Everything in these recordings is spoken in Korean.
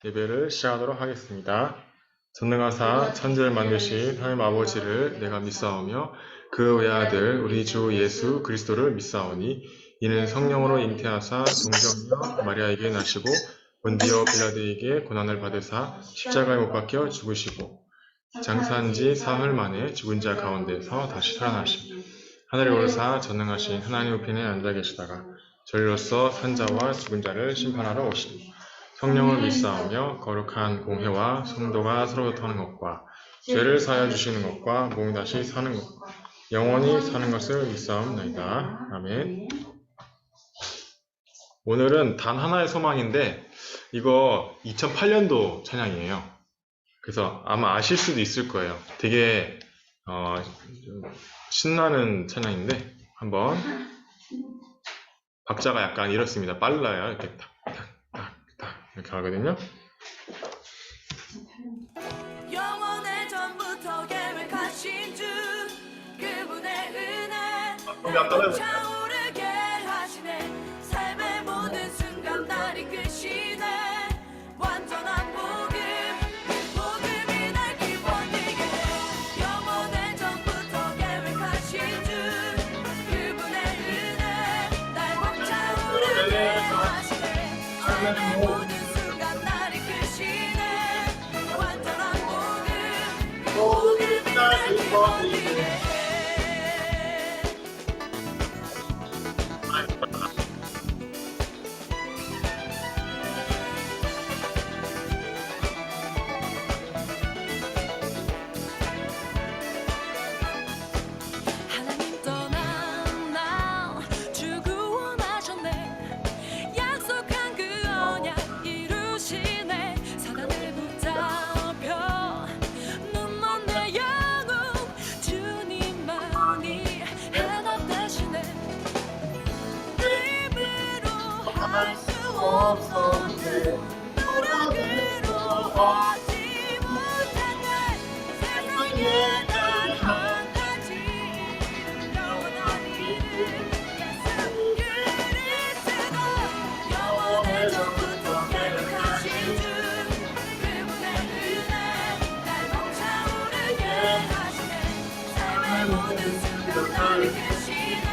예배를 시작하도록 하겠습니다. 전능하사 천지를 만드신 하나님 아버지를 내가 믿사오며 그 외아들 우리 주 예수 그리스도를 믿사오니 이는 성령으로 잉태하사 동정녀 마리아에게 나시고 본디오 빌라드에게 고난을 받으사 십자가에 못 박혀 죽으시고 장사한 지 사흘 만에 죽은 자 가운데서 다시 살아나시고 하늘에 오르사 전능하신 하나님 우편에 앉아 계시다가 저리로서 산자와 죽은 자를 심판하러 오시니 성령을 믿사오며 거룩한 공회와 성도가 서로 통하는 것과 죄를 사하여 주시는 것과 몸이 다시 사는 것과 영원히 사는 것을 믿사옵나이다. 아멘. 오늘은 단 하나의 소망인데 이거 2008년도 찬양이에요. 그래서 아마 아실 수도 있을 거예요. 되게 좀 신나는 찬양인데 한번 박자가 약간 이렇습니다. 빨라요. 이렇게 탁탁탁탁 이렇게 하거든요. 영원의 전부터 계획하신 주 그분의 은혜 차오르게 하시네. 삶의 모든 순간 날 이끄시네. 완전한 복음 복음이 날 기뻐지게 해. 영원의 전부터 계획하신 주 그분의 은혜 날 벅차오르게 하시네. 삶의 모든 순간 날 이끄시네. 완전한 복음이 날 기뻐지게 해. 하나님 떠난 나 주 구원하셨네. 약속한 그 언약 이루시네. 사단을 붙잡혀 눈먼 내 영혼 주님만이 해답 되시네. 힘으로 할 수 없었네. 노력으로 하지 못했네. 세상에 단 한 가지 영원한 이름 예수 그리스도. 영원의 전부터 계획하신 주 그분의 은혜 날 벅차오르게 하시네. 삶의 모든 순간 날 이끄시네.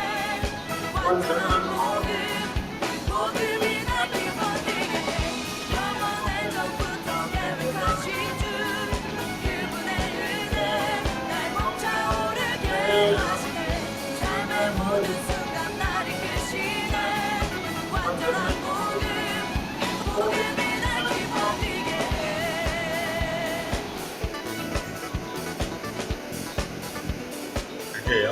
완전한 복음이 날 기뻐지게 해. 영원의 전부터 계획하신 주 그분의 은혜 날 벅차오르게 하시네. 삶의 모든 순간 날 이끄시네. 완전한 복음이 날 기뻐지게 해. 그게요.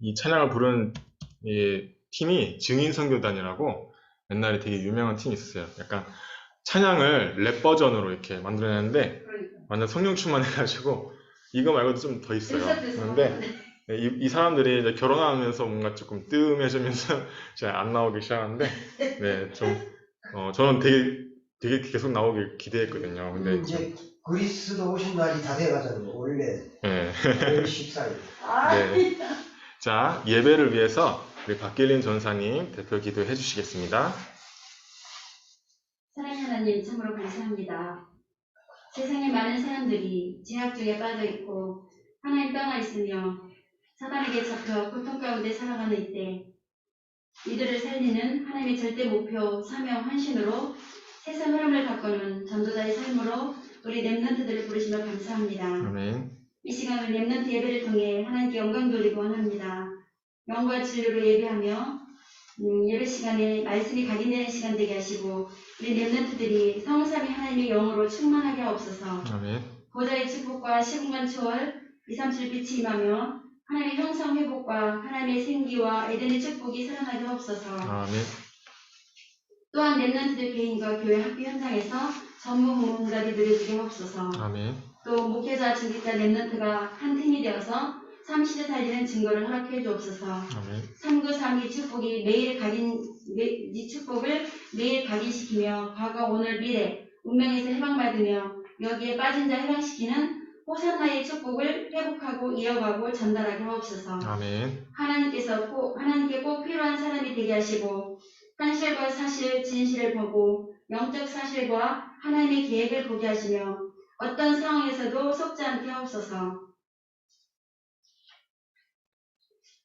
이 찬양을 부른 이 팀이 증인선교단이라고 옛날에 되게 유명한 팀이 있었어요. 약간 찬양을 랩 버전으로 이렇게 만들어냈는데 완전 성령 충만해가지고 이거 말고도 좀 더 있어요. 그런데 이 사람들이 이제 결혼하면서 뭔가 조금 뜸해지면서 잘 안 나오기 시작하는데 네, 좀 저는 되게 계속 나오길 기대했거든요. 근데 이제 그리스도 오신 날이 다 돼가잖아요. 원래 네. 5월 14일. 네. 자, 예배를 위해서 우리 박길린 전사님 대표 기도해 주시겠습니다. 사랑하는 하나님 참으로 감사합니다. 세상에 많은 사람들이 죄악 중에 빠져 있고 하나님 떠나 있으며 사단에게 잡혀 고통 가운데 살아가는 이때 이들을 살리는 하나님의 절대 목표, 사명, 헌신으로 세상 흐름을 바꾸는 전도자의 삶으로 우리 렘넌트들을 부르시며 감사합니다. 아멘. 이 시간을 렘넌트 예배를 통해 하나님께 영광 돌리고 원합니다. 영과 진리로 예배하며 예배 시간에 말씀이 각인되는 시간 되게 하시고 우리 렘넌트들이 성삼위 하나님의 영으로 충만하게 하옵소서. 아멘. 보좌의 축복과 시공간 초월 237 빛이 임하며 하나님의 형성 회복과 하나님의 생기와 에덴의 축복이 살아나게 하옵소서. 아멘. 또한 렘넌트들 개인과 교회 학교 현장에서 전문 공동답이 누려지게 하옵소서. 아멘. 또 목회자 중직자 렘넌트가 한 팀이 되어서 삼시대 살리는 증거를 허락해 주옵소서. 아멘. 393이 축복이 이 축복을 매일 각인시키며 과거 오늘 미래 운명에서 해방받으며 여기에 빠진 자 해방시키는 호산나의 축복을 회복하고 이어가고 전달하게 하옵소서. 아멘. 하나님께 꼭 필요한 사람이 되게 하시고 현실과 사실, 진실을 보고 영적 사실과 하나님의 계획을 보게 하시며 어떤 상황에서도 속지 않게 하옵소서.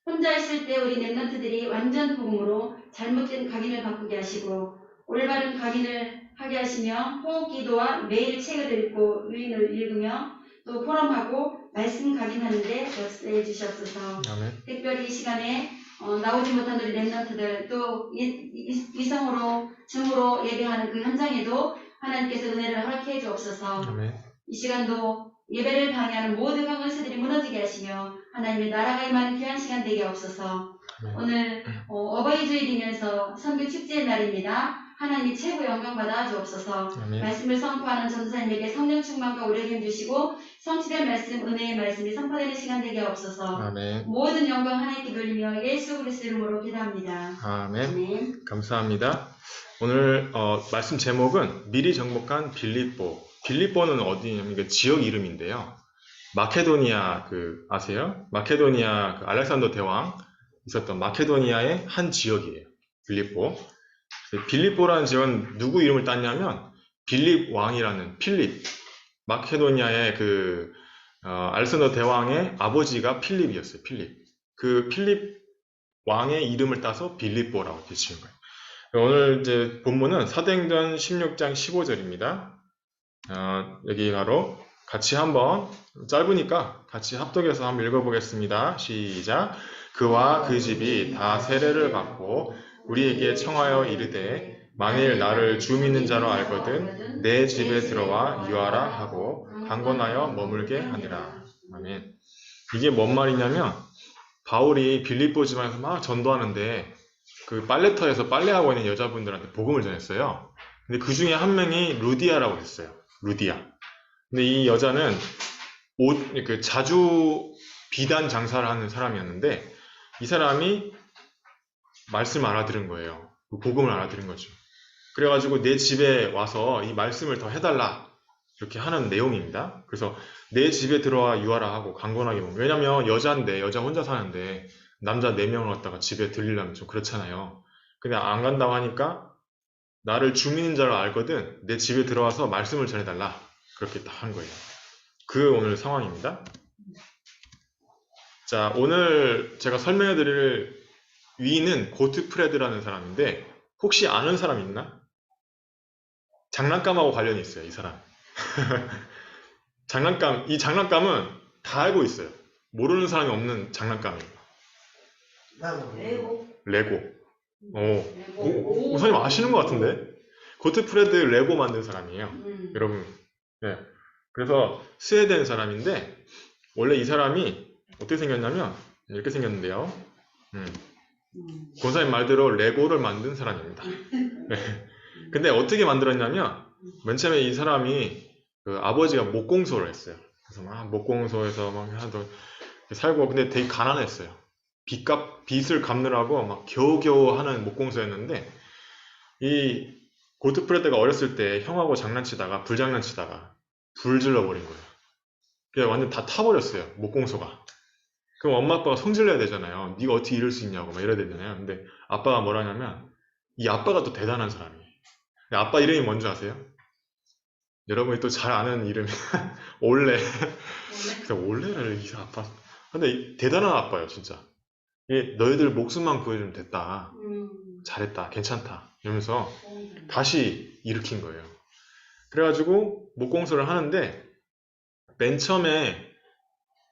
혼자 있을 때 우리 렘넌트들이 완전 복음으로 잘못된 각인을 바꾸게 하시고 올바른 각인을 하게 하시며 호흡 기도와 매일 책을 읽고 유인을 읽으며 또 포럼하고 말씀 각인하는데 역사해 주시옵소서. 아멘. 특별히 이 시간에 나오지 못한 우리 렘넌트들 또 위성으로 줌으로 예배하는 그 현장에도 하나님께서 은혜를 허락해 주옵소서. 아멘. 이 시간도 예배를 방해하는 모든 강건세들이 무너지게 하시며 하나님의 나라가 임하는 귀한 시간 되게 없어서 오늘 어버이 주일이면서 선교 축제의 날입니다. 하나님이 최고 영광 받아 주옵소서. 아멘. 말씀을 선포하는 전도사님에게 성령 충만과 오래됨 주시고 성취된 말씀, 은혜의 말씀이 선포되는 시간 되게 없어서 아멘. 모든 영광 하나님께 돌리며 예수 그리스도 이름으로 기도합니다. 아멘. 아멘. 감사합니다. 오늘 말씀 제목은 미리 정복한 빌립보. 빌립보는 어디냐면 이게 지역 이름인데요. 마케도니아 아세요? 마케도니아 알렉산더 대왕 있었던 마케도니아의 한 지역이에요. 빌립보. 빌립보라는 지역은 누구 이름을 땄냐면 빌립 왕이라는 필립. 마케도니아의 알렉산더 대왕의 아버지가 필립이었어요. 필립. 그 필립 왕의 이름을 따서 빌립보라고 이렇게 지은 거예요. 오늘 이제 본문은 사도행전 16장 15절입니다. 여기 바로 같이 한번 짧으니까 같이 합독해서 한번 읽어보겠습니다. 시작. 그와 그 집이 다 세례를 받고 우리에게 청하여 이르되 만일 나를 주 믿는 자로 알거든 내 집에 들어와 유하라 하고 강권하여 머물게 하니라. 아멘. 이게 뭔 말이냐면 바울이 빌립보 지방에서 막 전도하는데 그 빨래터에서 빨래하고 있는 여자분들한테 복음을 전했어요. 근데 그 중에 한 명이 루디아라고 했어요. 루디아. 근데 이 여자는 자주 비단 장사를 하는 사람이었는데 이 사람이 말씀을 알아들은 거예요. 복음을 알아들은 거죠. 그래가지고 내 집에 와서 이 말씀을 더 해달라 이렇게 하는 내용입니다. 그래서 내 집에 들어와 유하라 하고 강권하게 먹는. 왜냐면 여자인데 여자 혼자 사는데 남자 4명을 갖다가 집에 들리려면 좀 그렇잖아요. 근데 안 간다고 하니까 나를 주 믿는 자로 알거든 내 집에 들어와서 말씀을 전해달라 그렇게 딱 한 거예요. 그 오늘 상황입니다. 자, 오늘 제가 설명해 드릴 위인은 고트프레드라는 사람인데 혹시 아는 사람 있나? 장난감하고 관련이 있어요. 이 사람. 이 장난감은 다 알고 있어요. 모르는 사람이 없는 장난감이에요. 레고. 우선님 아시는 것 같은데? 고트프레드 레고 만든 사람이에요. 여러분. 네. 그래서 스웨덴 사람인데 원래 이 사람이 어떻게 생겼냐면 이렇게 생겼는데요. 권사님 말대로 레고를 만든 사람입니다. 네. 근데 어떻게 만들었냐면 맨 처음에 이 사람이 그 아버지가 목공소를 했어요. 그래서 막 목공소에서 막 하도 살고 근데 되게 가난했어요. 빚을 갚느라고 막 겨우겨우 하는 목공소였는데 이 고트프레드가 어렸을 때 형하고 장난치다가 불장난치다가 불 질러버린 거예요. 그냥 완전 다 타버렸어요. 목공소가. 그럼 엄마 아빠가 성질내야 되잖아요. 네가 어떻게 이럴 수 있냐고 막 이래야 되잖아요. 근데 아빠가 뭐라냐면 이 아빠가 또 대단한 사람이에요. 아빠 이름이 뭔지 아세요? 여러분이 또 잘 아는 이름이 올레. 그래서 올레를 이 아빠. 근데 대단한 아빠예요, 진짜. 너희들 목숨만 구해주면 됐다. 잘했다. 괜찮다. 이러면서 다시 일으킨 거예요. 그래가지고 목공소를 하는데 맨 처음에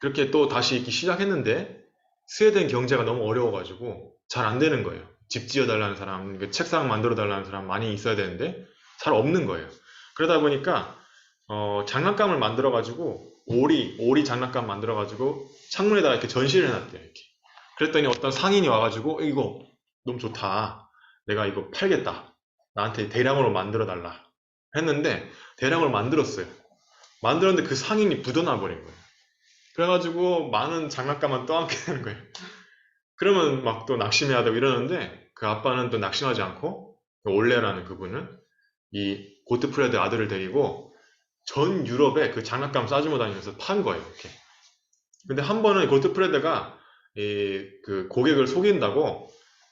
그렇게 또 다시 있기 시작했는데 스웨덴 경제가 너무 어려워가지고 잘 안 되는 거예요. 집 지어달라는 사람, 책상 만들어달라는 사람 많이 있어야 되는데 잘 없는 거예요. 그러다 보니까 장난감을 만들어가지고 오리 장난감 만들어가지고 창문에다가 이렇게 전시를 해놨대요. 이렇게. 그랬더니 어떤 상인이 와가지고 이거 너무 좋다. 내가 이거 팔겠다. 나한테 대량으로 만들어달라. 했는데 대량으로 만들었어요. 만들었는데 그 상인이 묻어나 버린 거예요. 그래가지고 많은 장난감만 떠안게 되는 거예요. 그러면 막 또 낙심해야 되고 이러는데 그 아빠는 또 낙심하지 않고 올레라는 그분은 이 고트프레드 아들을 데리고 전 유럽에 그 장난감 싸주고 다니면서 판 거예요. 이렇게. 근데 한 번은 고트프레드가 그 고객을 속인다고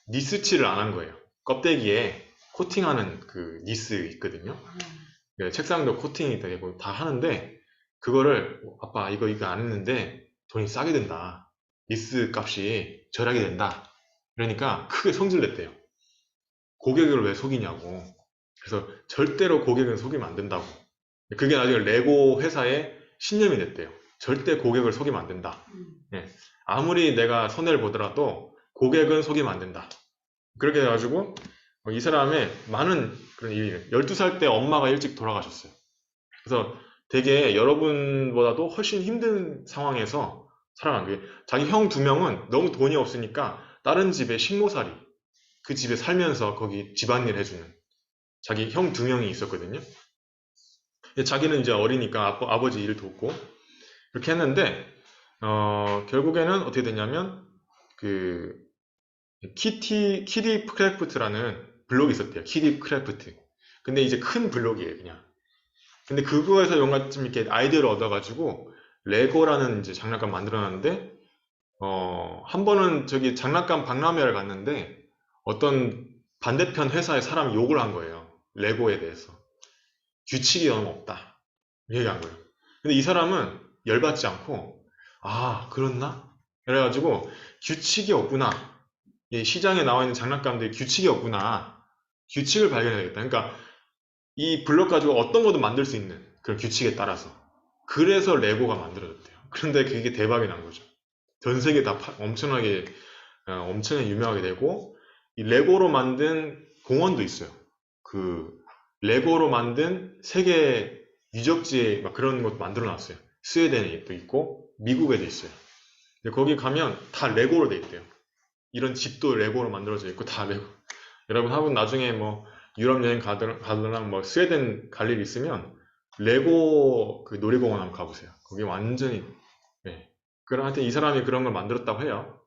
니스칠을 안 한 거예요. 껍데기에 코팅하는 그 니스 있거든요. 책상도 코팅이 되고 다 하는데 그거를 아빠 이거 안 했는데 돈이 싸게 된다. 니스 값이 절약이 된다. 그러니까 크게 성질냈대요. 고객을 왜 속이냐고. 그래서 절대로 고객은 속이면 안 된다고. 그게 나중에 레고 회사의 신념이 됐대요. 절대 고객을 속이면 안 된다. 아무리 내가 손해를 보더라도 고객은 속이면 안 된다. 그렇게 돼가지고 이 사람의 많은 그런 일이 12살 때 엄마가 일찍 돌아가셨어요. 그래서 되게 여러분보다도 훨씬 힘든 상황에서 살아간 거예요. 자기 형 2명은 너무 돈이 없으니까 다른 집에 식모살이 그 집에 살면서 거기 집안일 해주는 자기 형 2명이 있었거든요. 자기는 이제 어리니까 아버지 일을 돕고 그렇게 했는데 결국에는 어떻게 됐냐면 그 키디 크래프트라는 블록이 있었대요. 키디 크래프트. 근데 이제 큰 블록이에요, 그냥. 근데 그거에서 뭔가 좀 이렇게 아이디어를 얻어가지고 레고라는 이제 장난감 만들어놨는데 한 번은 저기 장난감 박람회를 갔는데 어떤 반대편 회사의 사람이 욕을 한 거예요. 레고에 대해서. 규칙이 너무 없다. 얘기한 거예요. 근데 이 사람은 열받지 않고 아, 그렇나? 그래가지고 규칙이 없구나. 이 시장에 나와 있는 장난감들이 규칙이 없구나. 규칙을 발견해야겠다. 그러니까 이 블록 가지고 어떤 것도 만들 수 있는 그런 규칙에 따라서. 그래서 레고가 만들어졌대요. 그런데 그게 대박이 난 거죠. 전 세계 다 엄청나게 유명하게 되고 이 레고로 만든 공원도 있어요. 그 레고로 만든 세계 유적지 막 그런 것도 만들어 놨어요. 스웨덴에도 있고 미국에도 있어요. 근데 거기 가면 다 레고로 돼 있대요. 이런 집도 레고로 만들어져 있고 다 레고. 여러분 한번 나중에 뭐 유럽 여행 가더랑 뭐 스웨덴 갈 일 있으면 레고 그 놀이공원 한번 가보세요. 거기 완전히 그럼 하여튼 이 사람이 그런 걸 만들었다고 해요.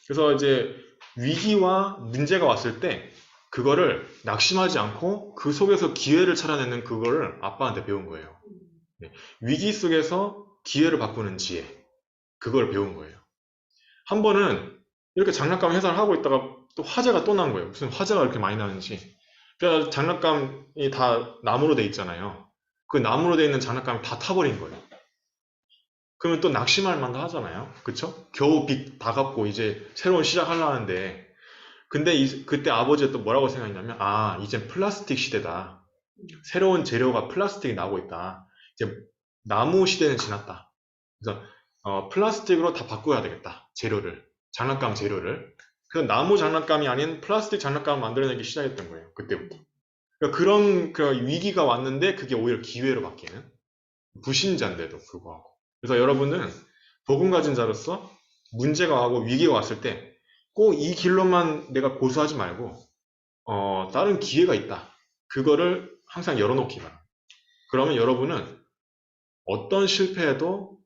그래서 이제 위기와 문제가 왔을 때 그거를 낙심하지 않고 그 속에서 기회를 찾아내는 그거를 아빠한테 배운 거예요. 위기 속에서 기회를 바꾸는 지혜. 그걸 배운 거예요. 한 번은 이렇게 장난감 회사를 하고 있다가 또 화재가 또 난 거예요. 무슨 화재가 이렇게 많이 나는지. 그래서 장난감이 다 나무로 돼 있잖아요. 그 나무로 돼 있는 장난감이 다 타버린 거예요. 그러면 또 낙심할 만도 하잖아요. 그쵸? 겨우 빚 다 갚고 이제 새로운 시작하려 하는데 근데 그때 아버지가 또 뭐라고 생각했냐면 아, 이젠 플라스틱 시대다. 새로운 재료가 플라스틱이 나오고 있다. 이제 나무 시대는 지났다. 그래서 플라스틱으로 다 바꿔야 되겠다. 재료를. 장난감 재료를. 그래서 나무 장난감이 아닌 플라스틱 장난감을 만들어내기 시작했던 거예요. 그때부터. 그러니까 그런 위기가 왔는데 그게 오히려 기회로 바뀌는 불신자인데도 불구하고. 그래서 여러분은 복음 가진 자로서 문제가 와고 위기가 왔을 때 꼭 이 길로만 내가 고수하지 말고 다른 기회가 있다. 그거를 항상 열어놓기 바랍니다. 그러면 여러분은 어떤 실패에도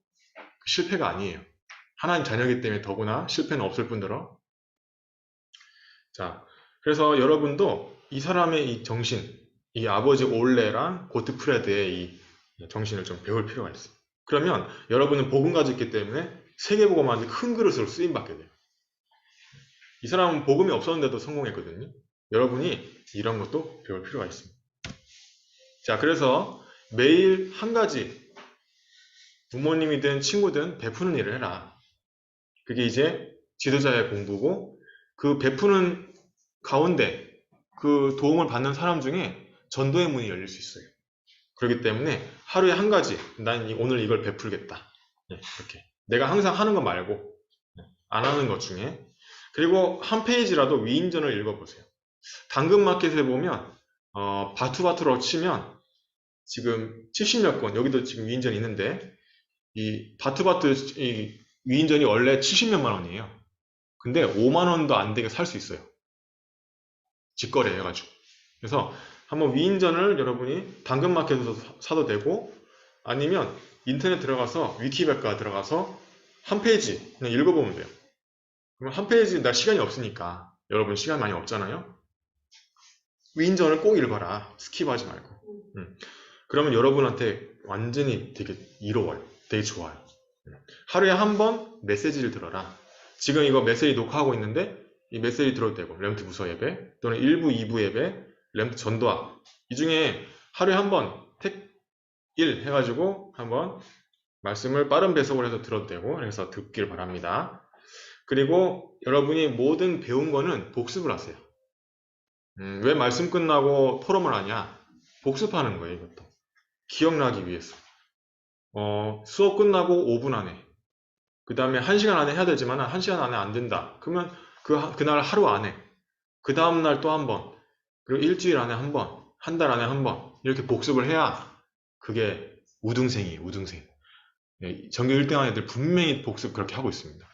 실패가 아니에요. 하나님 자녀이기 때문에 더구나 실패는 없을 뿐더러. 자, 그래서 여러분도 이 사람의 이 정신, 이 아버지 올레랑 고트프레드의 이 정신을 좀 배울 필요가 있어요. 그러면 여러분은 복음 가지고 있기 때문에 세계복음화의 큰 그릇으로 쓰임받게 돼요. 이 사람은 복음이 없었는데도 성공했거든요. 여러분이 이런 것도 배울 필요가 있습니다. 자, 그래서 매일 한 가지 부모님이든 친구든 베푸는 일을 해라. 그게 이제 지도자의 공부고, 그 베푸는 가운데 그 도움을 받는 사람 중에 전도의 문이 열릴 수 있어요. 그렇기 때문에 하루에 한 가지, 난 오늘 이걸 베풀겠다. 이렇게. 내가 항상 하는 거 말고 안 하는 것 중에. 그리고 한 페이지라도 위인전을 읽어보세요. 당근마켓에 보면 바투바투로 치면 지금 70몇 권, 여기도 지금 위인전이 있는데, 이 바투바투 이 위인전이 원래 70몇만 원이에요. 근데 5만 원도 안 되게 살 수 있어요. 직거래 해가지고. 그래서 한번 위인전을 여러분이 당근마켓에서 사도 되고, 아니면 인터넷 들어가서 위키백과 들어가서 한 페이지 그냥 읽어보면 돼요. 그럼 한 페이지 나 시간이 없으니까, 여러분 시간 많이 없잖아요. 위인전을 꼭 읽어라. 스킵하지 말고. 그러면 여러분한테 완전히 되게 이로워요. 되게 좋아요. 하루에 한 번 메시지를 들어라. 지금 이거 메시지 녹화하고 있는데 이 메시지 들어도 되고, 렘트 부서 예배 또는 1부, 2부 예배, 렘트 전도학, 이 중에 하루에 한 번 택 1 해가지고 한번 말씀을 빠른 배속을 해서 들어도 되고, 그래서 듣길 바랍니다. 그리고 여러분이 모든 배운 거는 복습을 하세요. 왜 말씀 끝나고 토론을 하냐? 복습하는 거예요. 이것도 기억나기 위해서. 수업 끝나고 5분 안에, 그 다음에 1시간 안에 해야 되지만 1시간 안에 안 된다. 그러면 그날 하루 안에, 그 다음날 또 한 번, 그리고 일주일 안에 한 번, 한 달 안에 한 번, 이렇게 복습을 해야 그게 우등생이에요. 우등생. 전교 1등한 애들 분명히 복습 그렇게 하고 있습니다.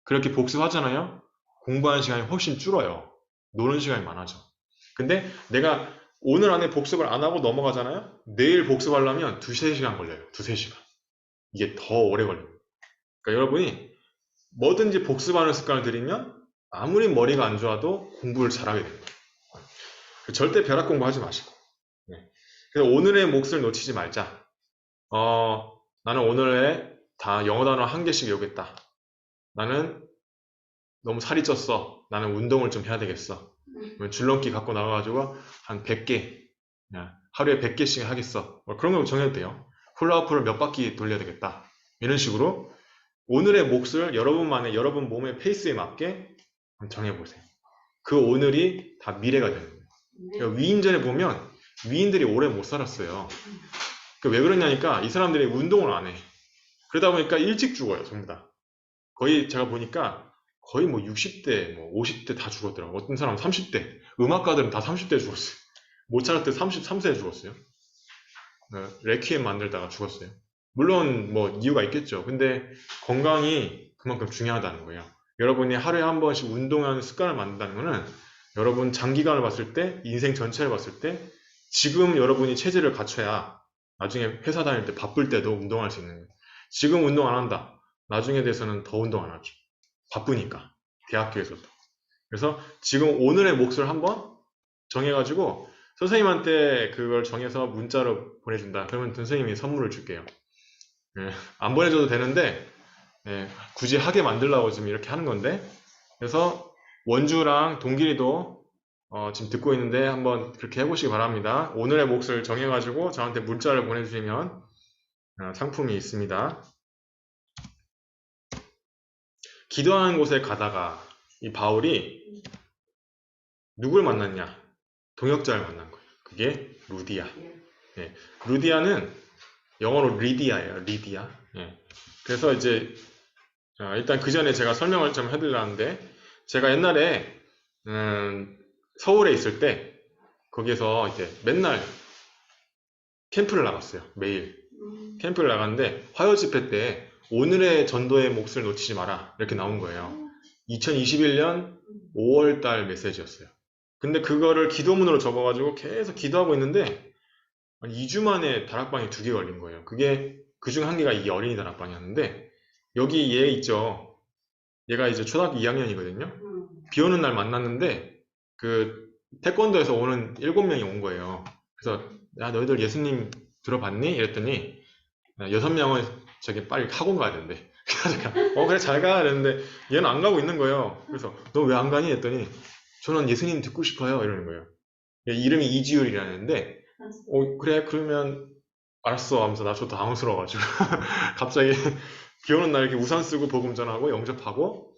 그렇게 복습하잖아요. 공부하는 시간이 훨씬 줄어요. 노는 시간이 많아져. 근데 내가 오늘 안에 복습을 안 하고 넘어가잖아요. 내일 복습하려면 2-3시간 걸려요. 2-3시간. 이게 더 오래 걸려요. 그러니까 여러분이 뭐든지 복습하는 습관을 들이면 아무리 머리가 안 좋아도 공부를 잘하게 됩니다. 절대 벼락 공부하지 마시고. 그래서 오늘의 몫을 놓치지 말자. 나는 오늘에 다 영어 단어 1개씩 외우겠다. 나는 너무 살이 쪘어. 나는 운동을 좀 해야 되겠어. 줄넘기 갖고 나가가지고 한 100개, 하루에 100개씩 하겠어. 그런 거 정해도 돼요. 훌라후프를 몇 바퀴 돌려야 되겠다. 이런 식으로 오늘의 몫을 여러분만의, 여러분 몸의 페이스에 맞게 정해보세요. 그 오늘이 다 미래가 되는 거예요. 그러니까 위인전에 보면 위인들이 오래 못 살았어요. 왜 그러냐니까 이 사람들이 운동을 안 해. 그러다 보니까 일찍 죽어요. 전부 다. 거의 제가 보니까 거의 뭐 60대, 뭐 50대 다 죽었더라고요. 어떤 사람은 30대. 음악가들은 다 30대 죽었어요. 모차르트 33세에 죽었어요. 레퀴엠 만들다가 죽었어요. 물론 뭐 이유가 있겠죠. 근데 건강이 그만큼 중요하다는 거예요. 여러분이 하루에 한 번씩 운동하는 습관을 만든다는 거는 여러분 장기간을 봤을 때, 인생 전체를 봤을 때 지금 여러분이 체질을 갖춰야 나중에 회사 다닐 때 바쁠 때도 운동할 수 있는 거예요. 지금 운동 안 한다. 나중에 돼서는 더 운동 안 하죠. 바쁘니까. 대학교에서도. 그래서 지금 오늘의 몫을 한번 정해가지고 선생님한테 그걸 정해서 문자로 보내준다. 그러면 선생님이 선물을 줄게요. 안 보내줘도 되는데 굳이 하게 만들려고 지금 이렇게 하는 건데, 그래서 원주랑 동길이도 지금 듣고 있는데 한번 그렇게 해보시기 바랍니다. 오늘의 몫을 정해가지고 저한테 문자를 보내주시면 상품이 있습니다. 기도하는 곳에 가다가 이 바울이 누굴 만났냐? 동역자를 만난 거예요. 그게 루디아. 루디아는 영어로 리디아예요. 리디아. 그래서 이제 일단 그 전에 제가 설명을 좀 해드리려는데, 제가 옛날에 서울에 있을 때 거기에서 이제 맨날 캠프를 나갔어요. 매일 캠프를 나갔는데 화요 집회 때 오늘의 전도의 몫을 놓치지 마라 이렇게 나온 거예요. 2021년 5월 달 메시지였어요. 근데 그거를 기도문으로 적어가지고 계속 기도하고 있는데, 한 2주 만에 다락방이 2개 걸린 거예요. 그게, 그중 한 개가 이 어린이 다락방이었는데, 여기 얘 있죠. 얘가 이제 초등학교 2학년이거든요. 비 오는 날 만났는데, 그, 태권도에서 오는 7명이 온 거예요. 그래서, 야, 너희들 예수님 들어봤니? 이랬더니, 6명은 저기 빨리 학원 가야 된대. 그래서 그래, 잘 가. 이랬는데, 얘는 안 가고 있는 거예요. 그래서, 너 왜 안 가니? 했더니, 저는 예수님 듣고 싶어요. 이러는 거예요. 얘 이름이 이지율이라는데, 그래, 그러면, 알았어. 하면서 나 저 당황스러워가지고. 갑자기, 비 오는 날 이렇게 우산 쓰고 복음 전하고 영접하고,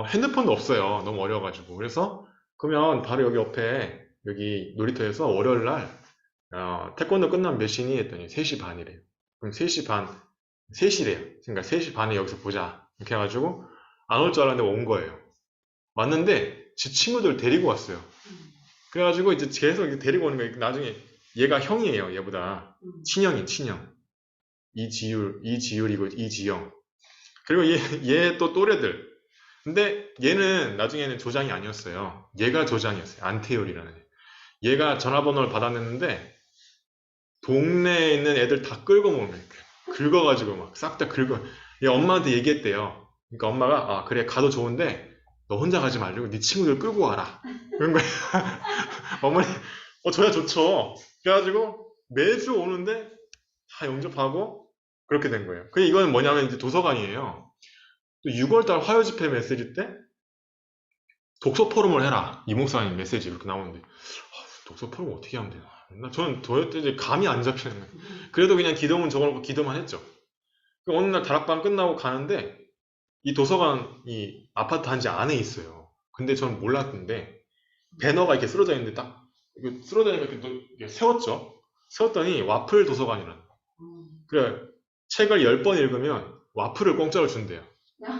핸드폰도 없어요. 너무 어려워가지고. 그래서, 그러면 바로 여기 옆에, 여기 놀이터에서 월요일 날, 태권도 끝나면 몇 시니? 했더니 3시 반이래요. 그럼 3시 반, 3시래요. 그러니까 3시 반에 여기서 보자. 이렇게 해가지고, 안 올 줄 알았는데 온 거예요. 왔는데, 제 친구들 데리고 왔어요. 그래가지고 이제 계속 이렇게 데리고 오는 거예요. 나중에 얘가 형이에요, 얘보다. 친형. 이지율이고 이지영. 그리고 얘 또 또래들. 근데 얘는 나중에는 조장이 아니었어요. 얘가 조장이었어요. 안태율이라는 애. 얘가 전화번호를 받아냈는데 동네에 있는 애들 다 끌고 모은 거예요. 긁어가지고 막 싹 다 긁어. 얘 엄마한테 얘기했대요. 그러니까 엄마가 아 그래 가도 좋은데 너 혼자 가지 말고 네 친구들 끌고 와라. 그런 거예요. 어머니 저야 좋죠. 그래가지고 매주 오는데 다 영접하고 그렇게 된 거예요. 그 이거는 뭐냐면 이제 도서관이에요. 또 6월달 화요 집회 메시지 때 독서 포럼을 해라. 이 목사님 메시지 이렇게 나오는데 독서 포럼 어떻게 하면 되나? 저는 도대체 이제 감이 안 잡히는 거예요. 그래도 그냥 기도문 적어놓고 기도만 했죠. 어느 날 다락방 끝나고 가는데 이 도서관이 아파트 단지 안에 있어요. 근데 저는 몰랐는데 배너가 이렇게 쓰러져 있는데 딱 이거 쓰러져 있는 거 이렇게 세웠죠. 세웠더니 와플 도서관이라는 거. 그래 책을 10번 읽으면 와플을 공짜로 준대요.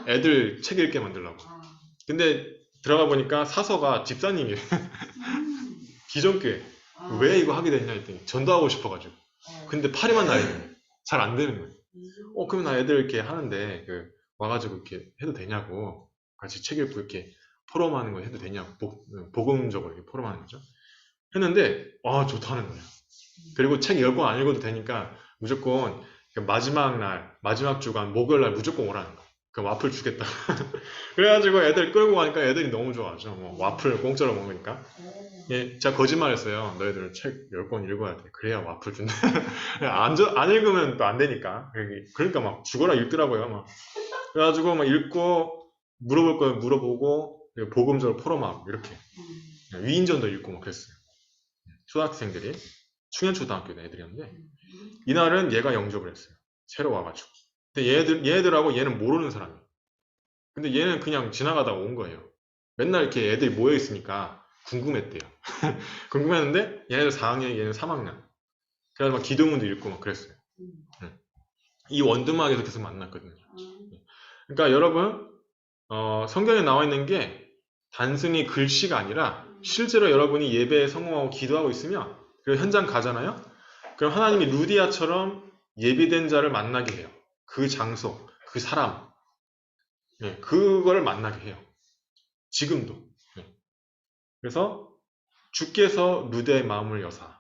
애들 책 읽게 만들려고. 근데 들어가 보니까 사서가 집사님이에요. 기존교회. 왜 이거 하게 됐냐 했더니 전도하고 싶어가지고. 근데 파리만 날리는 거예요. 잘 안 되는 거예요. 그러면 나 애들 이렇게 하는데 와가지고 이렇게 해도 되냐고. 같이 책 읽고 이렇게 포럼하는 거 해도 되냐고. 복음적으로 이렇게 포럼하는 거죠. 했는데 좋다는 거예요. 그리고 책 10권 안 읽어도 되니까 무조건 마지막 날, 마지막 주간, 목요일 날 무조건 오라는 거. 그 와플 주겠다. 그래가지고 애들 끌고 가니까 애들이 너무 좋아하죠. 와플 공짜로 먹으니까. 예, 제가 거짓말했어요. 너희들 책 10권 읽어야 돼. 그래야 와플 준다. 안 읽으면 또 안 되니까. 그러니까 막 죽어라 읽더라고요. 막. 그래가지고 막 읽고 물어볼 거면 물어보고 복음적으로 포럼하고 이렇게. 위인전도 읽고 막 그랬어요. 초등학생들이. 충현초등학교 애들이었는데 이날은 얘가 영접을 했어요. 새로 와가지고. 근데 얘들하고 얘는 모르는 사람이에요. 근데 얘는 그냥 지나가다가 온 거예요. 맨날 이렇게 애들이 모여 있으니까 궁금했대요. 궁금했는데 얘네들 4학년, 얘는 3학년. 그래서 막 기도문도 읽고 막 그랬어요. 이 원두막에서 계속 만났거든요. 그러니까 여러분 성경에 나와 있는 게 단순히 글씨가 아니라 실제로 여러분이 예배에 성공하고 기도하고 있으면 그리고 현장 가잖아요. 그럼 하나님이 루디아처럼 예비된 자를 만나게 해요. 그 장소, 그 사람, 그거를 만나게 해요. 지금도. 그래서 주께서 루디아의 마음을 여사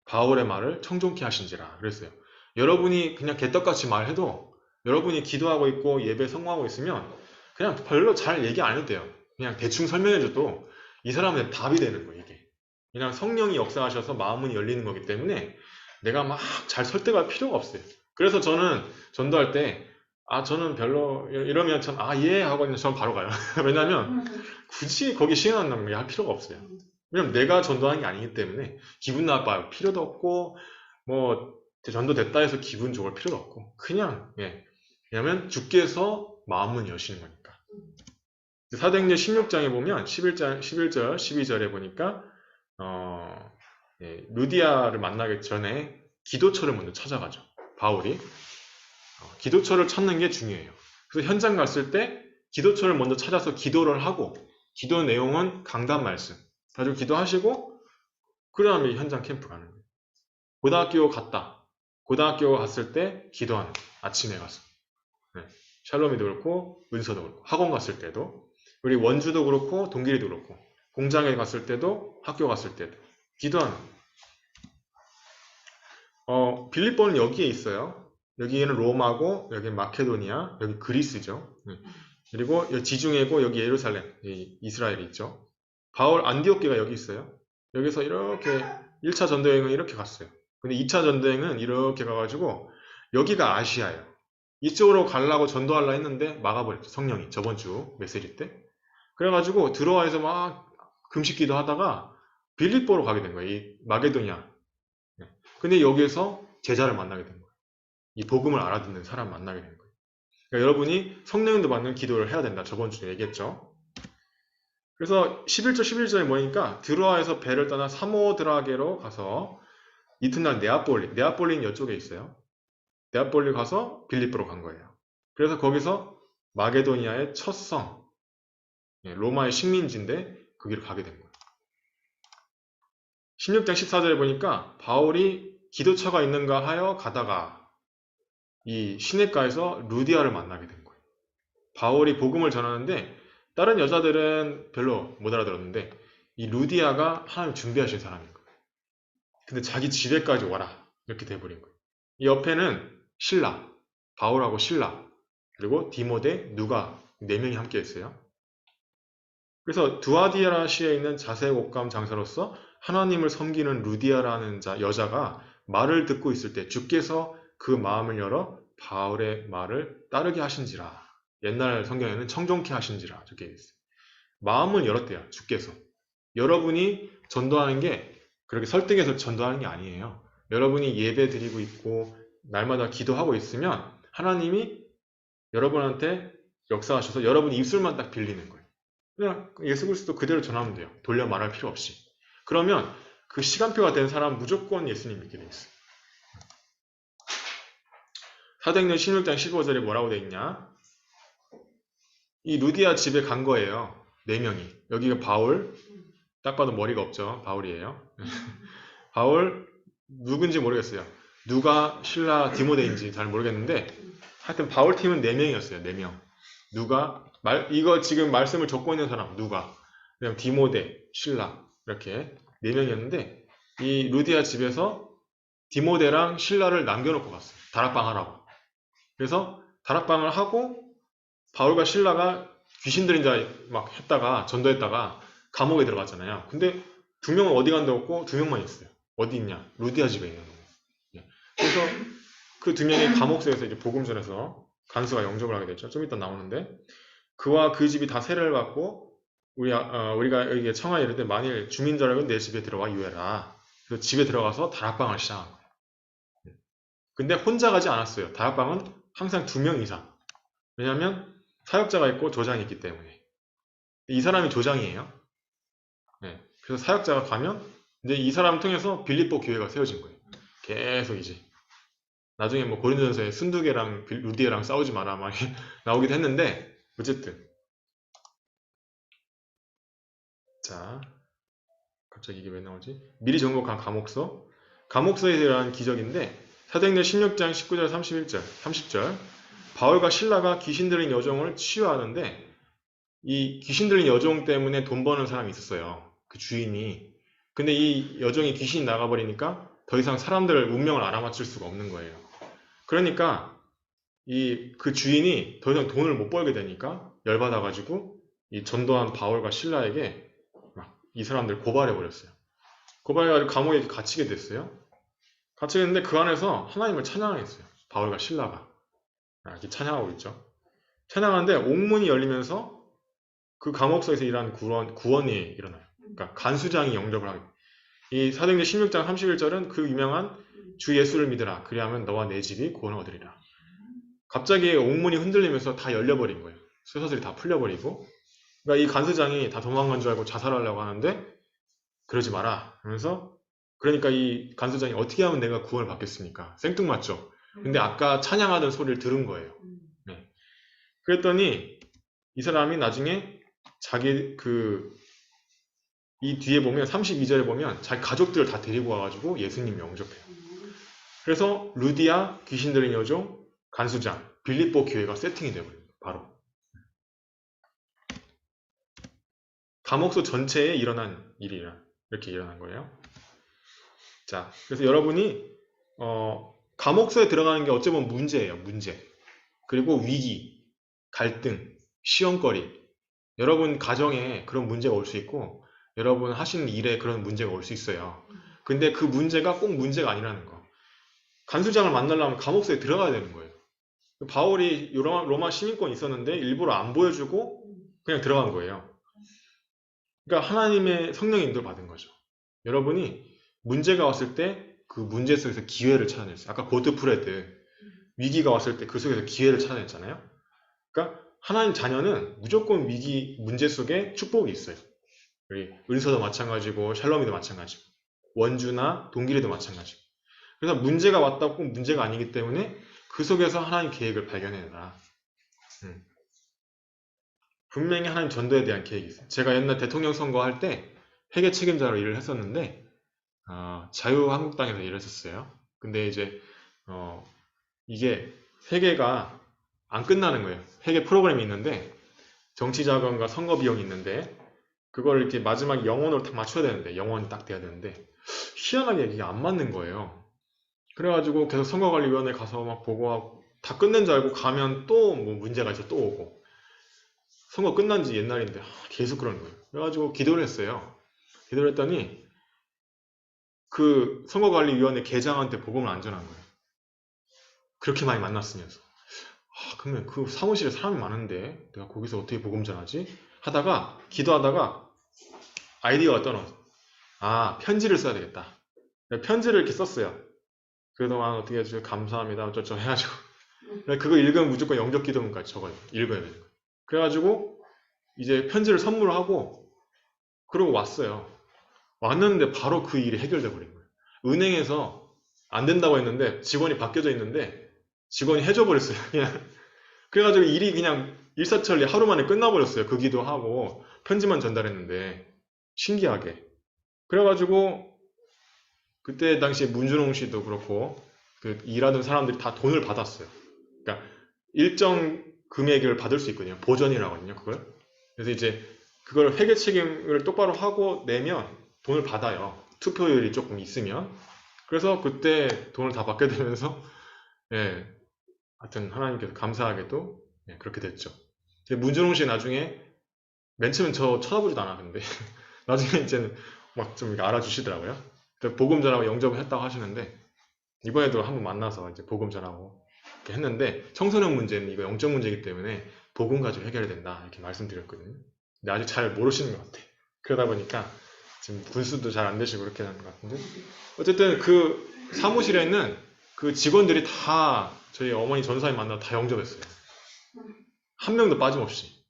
바울의 말을 청종케 하신지라 그랬어요. 여러분이 그냥 개떡같이 말해도 여러분이 기도하고 있고 예배에 성공하고 있으면 그냥 별로 잘 얘기 안 해도 돼요. 그냥 대충 설명해줘도 이 사람한테 답이 되는 거예요. 이게 그냥 성령이 역사하셔서 마음은 열리는 거기 때문에 내가 막 잘 설득할 필요가 없어요. 그래서 저는 전도할 때 저는 별로 이러면 참 예 하고 그냥 저는 바로 가요. 왜냐면 굳이 거기 시간 안 나면 할 필요가 없어요. 왜냐면 내가 전도하는 게 아니기 때문에 기분 나빠요. 필요도 없고 뭐 전도됐다 해서 기분 좋을 필요도 없고 그냥 왜냐면 주께서 마음은 여시는 거니까. 사도행전 16장에 보면 11절, 12절에 보니까 루디아를 만나기 전에 기도처를 먼저 찾아가죠. 바울이. 기도처를 찾는 게 중요해요. 그래서 현장 갔을 때 기도처를 먼저 찾아서 기도를 하고 기도 내용은 강단 말씀 가지고 기도하시고 그 다음에 현장 캠프 가는 거예요. 고등학교 갔다. 고등학교 갔을 때 기도하는 거예요. 아침에 가서. 샬롬이도 그렇고 은서도 그렇고 학원 갔을 때도 우리 원주도 그렇고 동길이도 그렇고 공장에 갔을 때도 학교 갔을 때도 기도하는 빌립보는 여기에 있어요. 여기에는 로마고 여기는 마케도니아, 여기 그리스죠. 그리고 여기 지중해고 여기 예루살렘, 이스라엘이 있죠. 바울 안디옥교가 여기 있어요. 여기서 이렇게 1차 전도여행은 이렇게 갔어요. 근데 2차 전도여행은 이렇게 가가지고 여기가 아시아예요. 이쪽으로 가려고 전도하려 했는데 막아버렸죠. 성령이 저번 주 메시지 때. 그래가지고 들어와서 막 금식기도 하다가 빌립보로 가게 된 거예요. 이 마게도니아. 근데 여기에서 제자를 만나게 된 거예요. 이 복음을 알아듣는 사람 만나게 된 거예요. 그러니까 여러분이 성령님도 받는 기도를 해야 된다. 저번 주에 얘기했죠. 그래서 11절 11절에 뭐니까 드로아에서 배를 떠나 사모드라게로 가서 이튿날 네아폴리는 이쪽에 있어요. 네아폴리 가서 빌립보로 간 거예요. 그래서 거기서 마게도니아의 첫 성, 로마의 식민지인데 거기로 가게 된 거예요. 16장 14절에 보니까 바울이 기도처가 있는가 하여 가다가 이 시냇가에서 루디아를 만나게 된 거예요. 바울이 복음을 전하는데 다른 여자들은 별로 못 알아들었는데 이 루디아가 하나님 준비하신 사람인 거예요. 근데 자기 집에까지 와라 이렇게 돼버린 거예요. 이 옆에는 실라, 바울하고 실라, 그리고 디모데, 누가 4명이 함께 했어요. 그래서 두아디아라시에 있는 자색 옷감 장사로서 하나님을 섬기는 루디아라는 여자가 말을 듣고 있을 때 주께서 그 마음을 열어 바울의 말을 따르게 하신지라. 옛날 성경에는 청종케 하신지라 적혀 있어요. 마음을 열었대요. 주께서. 여러분이 전도하는 게 그렇게 설득해서 전도하는 게 아니에요. 여러분이 예배 드리고 있고 날마다 기도하고 있으면 하나님이 여러분한테 역사하셔서 여러분 입술만 딱 빌리는 거예요. 그냥 예수 그리스도 그대로 전하면 돼요. 돌려 말할 필요 없이. 그러면 그 시간표가 된 사람 무조건 예수님 믿게 돼 있어요. 사도행전 16장 15절에 뭐라고 돼 있냐? 이 루디아 집에 간 거예요. 4명이. 여기가 바울. 딱 봐도 머리가 없죠. 바울이에요. 바울 누군지 모르겠어요. 누가 실라 디모데인지 잘 모르겠는데 하여튼 바울 팀은 4명이었어요. 4명. 누가 이거 지금 말씀을 적고 있는 사람 누가 그다음 디모데, 실라 이렇게 4명이었는데 이 루디아 집에서 디모데랑 실라를 남겨놓고 갔어요. 다락방 하라고. 그래서 다락방을 하고 바울과 실라가 귀신 들린 자 막 했다가 전도했다가 감옥에 들어갔잖아요. 근데 2명은 어디 간데 없고 2명만 있어요. 어디 있냐? 루디아 집에 있는 거예요. 그래서 그 2명이 감옥소에서 이제 복음 전해서 간수가 영접을 하게 됐죠. 좀 이따 나오는데 그와 그 집이 다 세례를 받고 우리가 여기에 청하에 이를 때 만일 주민자라면 내 집에 들어와 유해라. 그래서 집에 들어가서 다락방을 시작한 거예요. 근데 혼자 가지 않았어요. 다락방은 항상 2명 이상. 왜냐하면 사역자가 있고 조장이 있기 때문에. 이 사람이 조장이에요. 그래서 사역자가 가면 이제 이 사람을 통해서 빌립보 교회가 세워진 거예요. 계속 이제 나중에 뭐 고린도전서에 순두개랑 루디아랑 싸우지 마라 막 나오기도 했는데 어쨌든 자 갑자기 이게 왜 나오지? 미리 정복한 감옥소에 대한 기적인데 사도행전 16장 19절 31절 30절 바울과 실라가 귀신 들린 여종을 치유하는데 이 귀신 들린 여종 때문에 돈 버는 사람이 있었어요. 그 주인이. 근데 이 여종이 귀신이 나가버리니까 더 이상 사람들을 운명을 알아맞힐 수가 없는 거예요. 그러니까 그 주인이 더 이상 돈을 못 벌게 되니까 열받아가지고 이 전도한 바울과 실라에게 막 이 사람들 고발해버렸어요. 고발해가지고 감옥에 갇히게 됐어요. 갇히게 됐는데 그 안에서 하나님을 찬양했어요. 바울과 실라가. 이렇게 찬양하고 있죠. 찬양하는데 옥문이 열리면서 그 감옥소에서 일하는 구원이 일어나요. 그러니까 간수장이 영접을 하게 돼요. 이 사도행전 16장 31절은 그 유명한 주 예수를 믿으라. 그리하면 너와 내 집이 구원을 얻으리라. 갑자기 옥문이 흔들리면서 다 열려버린 거예요. 쇠사슬이 다 풀려버리고. 그러니까 이 간수장이 다 도망간 줄 알고 자살하려고 하는데 그러지 마라. 그러니까 이 간수장이 어떻게 하면 내가 구원을 받겠습니까? 생뚱맞죠. 근데 아까 찬양하던 소리를 들은 거예요. 그랬더니 이 사람이 나중에 자기 이 뒤에 보면 32절에 보면 자기 가족들을 다 데리고 와가지고 예수님 영접해요. 그래서 루디아, 귀신 들린 여종, 간수장, 빌립보 교회가 세팅이 되어버려요. 바로. 감옥소 전체에 일어난 일이라 이렇게 일어난 거예요. 자, 그래서 여러분이 감옥소에 들어가는 게 어찌 보면 문제예요. 문제. 그리고 위기, 갈등, 시험거리. 여러분 가정에 그런 문제가 올 수 있고 여러분 하시는 일에 그런 문제가 올 수 있어요. 근데 그 문제가 꼭 문제가 아니라는 거. 간수장을 만나려면 감옥소에 들어가야 되는 거예요. 바울이 로마 시민권이 있었는데 일부러 안 보여주고 그냥 들어간 거예요. 그러니까 하나님의 성령 인도를 받은 거죠. 여러분이 문제가 왔을 때 그 문제 속에서 기회를 찾아냈어요. 아까 고트프레드 위기가 왔을 때 그 속에서 기회를 찾아냈잖아요. 그러니까 하나님 자녀는 무조건 위기 문제 속에 축복이 있어요. 우리 은서도 마찬가지고 샬롬이도 마찬가지고 원주나 동길이도 마찬가지고. 그래서 문제가 왔다고 꼭 문제가 아니기 때문에 그 속에서 하나님 계획을 발견해내라. 분명히 하나님 전도에 대한 계획이 있어요. 제가 옛날 대통령 선거할 때 회계 책임자로 일을 했었는데 자유한국당에서 일을 했었어요. 근데 이제 이게 회계가 안 끝나는 거예요. 회계 프로그램이 있는데 정치자금과 선거 비용이 있는데 그걸 이렇게 마지막 영원으로 딱 맞춰야 되는데 영원이 딱 돼야 되는데 희한하게 이게 안 맞는 거예요. 그래가지고 계속 선거관리위원회 가서 막 보고하고 다 끝낸 줄 알고 가면 또 뭐 문제가 있어 또 오고 선거 끝난 지 옛날인데 계속 그러는 거예요. 그래가지고 기도를 했어요. 기도를 했더니 그 선거관리위원회 계장한테 복음을 안 전한 거예요. 그렇게 많이 만났으면서 그러면 그 사무실에 사람이 많은데 내가 거기서 어떻게 복음 전하지? 하다가 기도하다가 아이디어가 떠나서 편지를 써야 되겠다. 편지를 이렇게 썼어요. 그동안 어떻게 해주셔서 감사합니다 어쩌고 해가지고 그거 읽으면 무조건 영접 기도문까지 적어요. 읽어야 되는 거예요. 그래가지고 이제 편지를 선물을 하고 그러고 왔어요. 왔는데 바로 그 일이 해결돼 버린 거예요. 은행에서 안 된다고 했는데 직원이 바뀌어져 있는데 직원이 해줘 버렸어요. 그냥 그래가지고 일이 그냥 일사천리 하루 만에 끝나버렸어요. 그 기도하고 편지만 전달했는데 신기하게. 그래가지고 그때 당시에 문준홍 씨도 그렇고 그 일하던 사람들이 다 돈을 받았어요. 그러니까 일정 금액을 받을 수 있거든요. 보전이라고 하거든요. 그걸. 그래서 이제 그걸 회계 책임을 똑바로 하고 내면 돈을 받아요. 투표율이 조금 있으면. 그래서 그때 돈을 다 받게 되면서 하여튼 하나님께서 감사하게도 그렇게 됐죠. 문준홍 씨 나중에 맨 처음엔 저 쳐다보지도 않았는데 나중에 이제는 막 좀 알아주시더라고요. 복음 전하고 영접을 했다고 하시는데 이번에도 한번 만나서 이제 복음 전하고 이렇게 했는데 청소년 문제는 이거 영적 문제이기 때문에 복음 가지고 해결이 된다 이렇게 말씀드렸거든요. 근데 아직 잘 모르시는 것 같아. 그러다 보니까 지금 군수도 잘 안 되시고 그렇게 하는 것 같은데 어쨌든 그 사무실에 있는 그 직원들이 다 저희 어머니 전사님 만나서 다 영접했어요. 한 명도 빠짐없이.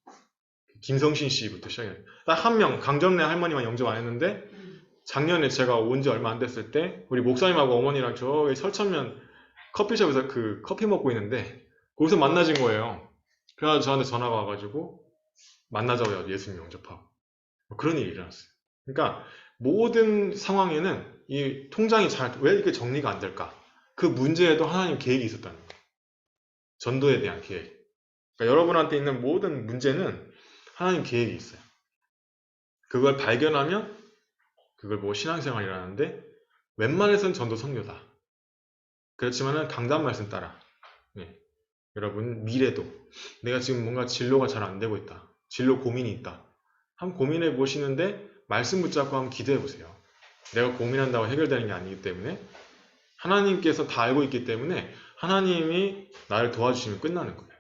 김성신 씨부터 시작해요. 딱 한 명, 강점래 할머니만 영접 안 했는데 작년에 제가 온 지 얼마 안 됐을 때 우리 목사님하고 어머니랑 저기 설천면 커피숍에서 그 커피 먹고 있는데 거기서 만나진 거예요. 그래서 저한테 전화가 와가지고 만나자고 예수님 영접하고 그런 일이 일어났어요. 그러니까 모든 상황에는 이 통장이 왜 이렇게 정리가 안 될까? 그 문제에도 하나님 계획이 있었다는 거예요. 전도에 대한 계획. 그러니까 여러분한테 있는 모든 문제는 하나님 계획이 있어요. 그걸 발견하면 그걸 보고 신앙생활이라는데 웬만해선 전도 선교다. 그렇지만은 강단 말씀 따라. 여러분 미래도 내가 지금 뭔가 진로가 잘 안 되고 있다. 진로 고민이 있다. 한번 고민해 보시는데 말씀 붙잡고 한번 기도해 보세요. 내가 고민한다고 해결되는 게 아니기 때문에 하나님께서 다 알고 있기 때문에 하나님이 나를 도와주시면 끝나는 거예요.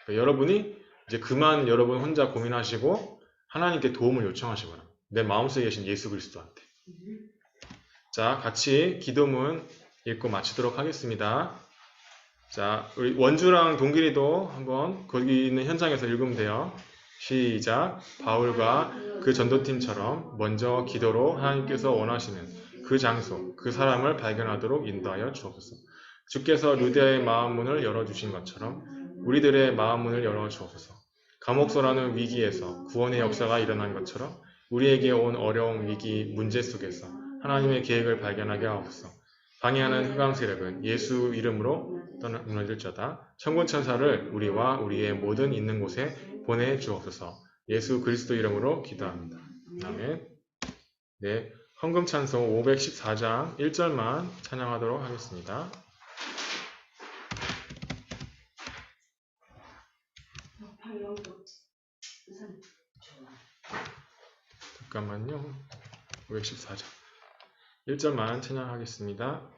그러니까 여러분이 이제 그만 여러분 혼자 고민하시고 하나님께 도움을 요청하시거나 내 마음속에 계신 예수 그리스도한테. 자, 같이 기도문 읽고 마치도록 하겠습니다. 자, 우리 원주랑 동길이도 한번 거기 있는 현장에서 읽으면 돼요. 시작. 바울과 그 전도팀처럼 먼저 기도로 하나님께서 원하시는 그 장소, 그 사람을 발견하도록 인도하여 주옵소서. 주께서 루디아의 마음 문을 열어주신 것처럼 우리들의 마음 문을 열어주옵소서. 감옥소라는 위기에서 구원의 역사가 일어난 것처럼 우리에게 온 어려운 위기, 문제 속에서 하나님의 계획을 발견하게 하옵소서. 방해하는 흑암 세력은 예수 이름으로 무너질지어다. 천군 천사를 우리와 우리의 모든 있는 곳에 보내주옵소서. 예수 그리스도 이름으로 기도합니다. 아멘. 네, 헌금 찬송 514장 1절만 찬양하도록 하겠습니다. 잠깐만요. 514장 1절만 찬양하겠습니다.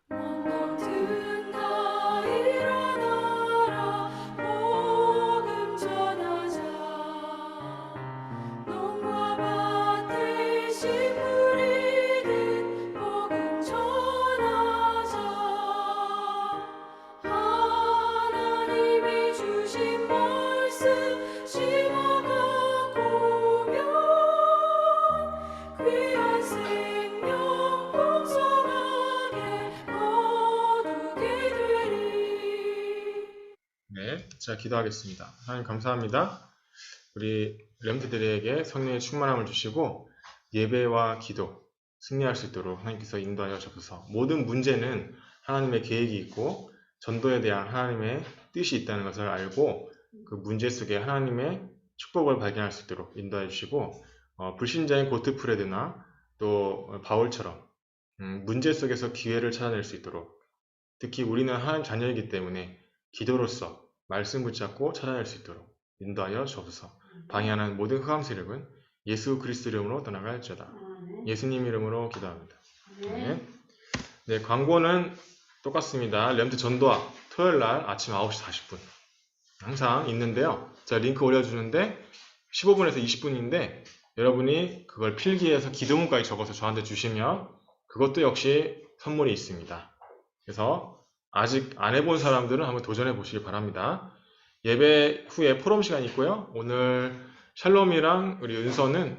모든 다 일어나라 복음 전하자 농과 밭에 씨 뿌리듯 복음 전하자 하나님이 주신 말씀 심어가 보면 귀한 생명 풍성하게 거두게 되리. 네, 자 기도하겠습니다. 하나님 감사합니다. 우리 렘트들에게 성령의 충만함을 주시고 예배와 기도 승리할 수 있도록 하나님께서 인도하여 주셔서 모든 문제는 하나님의 계획이 있고 전도에 대한 하나님의 뜻이 있다는 것을 알고 그 문제 속에 하나님의 축복을 발견할 수 있도록 인도해 주시고 불신자인 고트프레드나 또 바울처럼 문제 속에서 기회를 찾아낼 수 있도록 특히 우리는 하나님 자녀이기 때문에 기도로서 말씀 붙잡고 찾아낼 수 있도록 인도하여 주옵소서. 방해하는 모든 흑암 세력은 예수 그리스도 이름으로 떠나갈지어다. 예수님 이름으로 기도합니다. 네, 광고는 똑같습니다. 렘트 전도와 토요일 날 아침 9시 40분 항상 있는데요. 제가 링크 올려주는데 15분에서 20분인데 여러분이 그걸 필기해서 기도문까지 적어서 저한테 주시면 그것도 역시 선물이 있습니다. 그래서 아직 안 해본 사람들은 한번 도전해 보시기 바랍니다. 예배 후에 포럼 시간이 있고요. 오늘 샬롬이랑 우리 은서는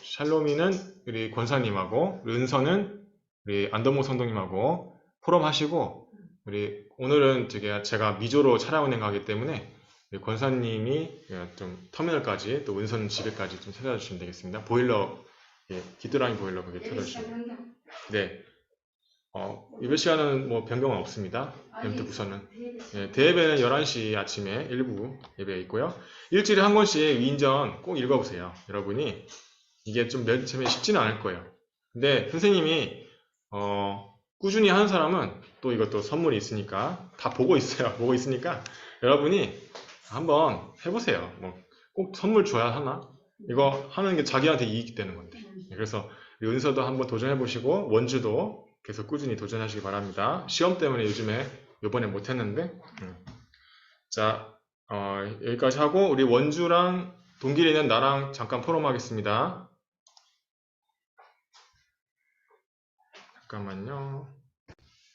샬롬이는 우리 권사님하고 은서는 우리 안동모 성도님하고 포럼 하시고 우리 오늘은 제가 미조로 차량 운행하기 때문에 우리 권사님이 좀 터미널까지 또 은서는 집에까지 좀 찾아주시면 되겠습니다. 보일러 기드라인 보일러 그게 틀어주시면 네. 예배 시간은 뭐 변경은 없습니다. 렘트 부서는. 대예배는 11시 아침에 일부 예배가 있고요. 일주일에 한 권씩 위인전 꼭 읽어보세요. 여러분이 이게 좀 맨 처음에 쉽지는 않을 거예요. 근데 선생님이 꾸준히 하는 사람은 또 이것도 선물이 있으니까 다 보고 있어요. 보고 있으니까 여러분이 한번 해보세요. 뭐 꼭 선물 줘야 하나? 이거 하는 게 자기한테 이익이 되는 건데. 그래서 은서도 한번 도전해보시고 원주도 계속 꾸준히 도전하시기 바랍니다. 시험 때문에 요번에 못했는데 자 여기까지 하고 우리 원주랑 동길이는 나랑 잠깐 포럼하겠습니다. 잠깐만요.